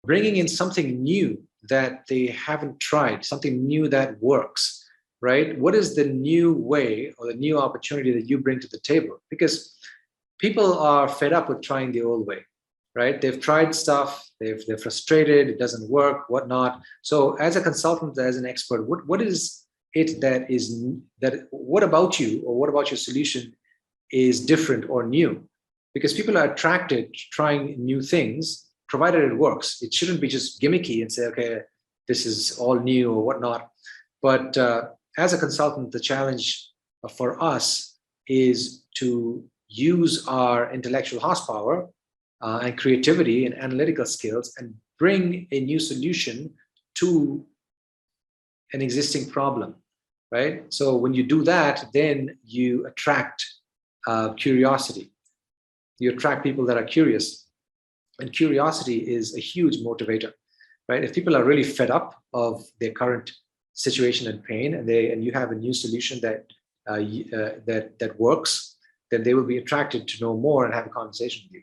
bringing in something new that they haven't tried, something new that works, right? What is the new way or the new opportunity that you bring to the table? Because people are fed up with trying the old way, right? They've tried stuff, they're frustrated, it doesn't work, whatnot. So as a consultant, as an expert, what is it what about you or what about your solution is different or new? Because people are attracted to trying new things, provided it works. It shouldn't be just gimmicky and say, okay, this is all new or whatnot. But as a consultant, the challenge for us is to use our intellectual horsepower and creativity and analytical skills and bring a new solution to an existing problem, right? So when you do that, then you attract curiosity. You attract people that are curious, and curiosity is a huge motivator, right? If people are really fed up of their current situation and pain, and you have a new solution that works, then they will be attracted to know more and have a conversation with you.